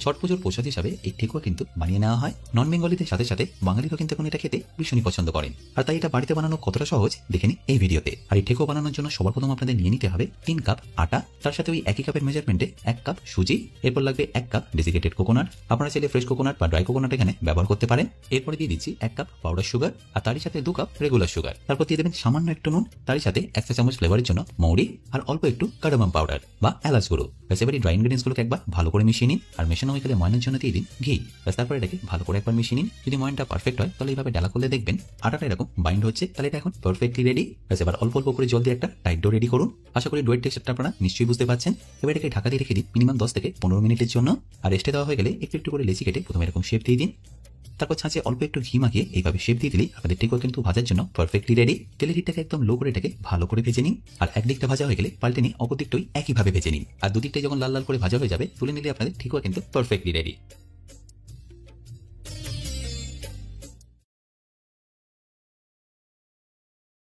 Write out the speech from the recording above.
ছট পুজোর প্রসাদ হিসাবে এই ঠেকুয়া কিন্তু বানিয়ে নেওয়া হয়। নন বেঙ্গলিদের সাথে সাথে বাঙালিরাও কিন্তু এখন এটা খেতে ভীষণই পছন্দ করেন। আর তাই এটা বাড়িতে বানানো কতটা সহজ দেখে নিন এই ভিডিওতে। আর এই ঠেকুয়া বানানোর জন্য সবার প্রথম আপনাদের নিয়ে নিতে হবে 3 কাপ আটা, তার সাথে ওই একই কাপের মেজারমেন্টে 1 কাপ সুজি, এরপর লাগবে 1 কাপ ডেসিকেটেড কোকোনাট। আপনারা চাইলে ফ্রেশ কোকোনাট বা ড্রাই কোকোনাট এখানে ব্যবহার করতে পারেন। এরপরে দিয়ে দিচ্ছি 1 কাপ পাউডার সুগার, আর তারই সাথে 2 কাপ রেগুলার সুগার। তারপর দিয়ে দেবেন সামান্য একটু নুন, তারই সাথে 1 চা চামচ ফ্লেভারের জন্য মৌরি, আর অল্প একটু কার্ডামাম পাউডার বা এলাচ গুঁড়ো। ব্যাস এবার ড্রাই ইনগ্রেডিয়েন্টসগুলোকে একবার ভালো করে মিশিয়ে নিন। আর মেশানো হয়ে গেলে ময়নের জন্য দিয়ে দিন ঘি। ব্যাস তারপরে এটাকে ভালো করে একবার মিশিয়ে নিন। যদি ময়নটা পারফেক্ট হয় তাহলে এইভাবে ডালা করলে দেখবেন আটাটা এরকম বাইন্ড হচ্ছে, তাহলে এটা এখন পারফেক্টলি রেডি। ব্যাস এবার অল্প অল্প করে জল দিয়ে একটা টাইট ডো রেডি করুন। আশা করি ডোয়ের টেক্সচারটা আপনারা নিশ্চয়ই বুঝতে পারছেন। এবার এটাকে ঢাকা দিয়ে রেখে দিন মিনিমাম 10 থেকে 15 মিনিটের জন্য। আর রেস্টে দেওয়া হয়ে গেলে একটু একটু করে লেচি কেটে প্রথমে এরকম শেপ দিয়ে দিন। তারপর ছাঁচে অল্প একটু ঘি মাখিয়ে এইভাবে শেপ দিয়ে দিলেই আপনাদের ঠেকুয়া কিন্তু ভাজার জন্য পারফেক্টলি রেডি। তেলের হিটটাকে একদম লো করে এটাকে ভালো করে ভেজে নিন। আর একদিকটা ভাজা হয়ে গেলে পাল্টে নিয়ে অপর দিকটাই একইভাবে ভেজে নিন। আর দুদিকটাই যখন লাল লাল করে ভাজা হয়ে যাবে তুলে নিলে আপনাদের ঠেকুয়া কিন্তু পারফেক্টলি রেডি।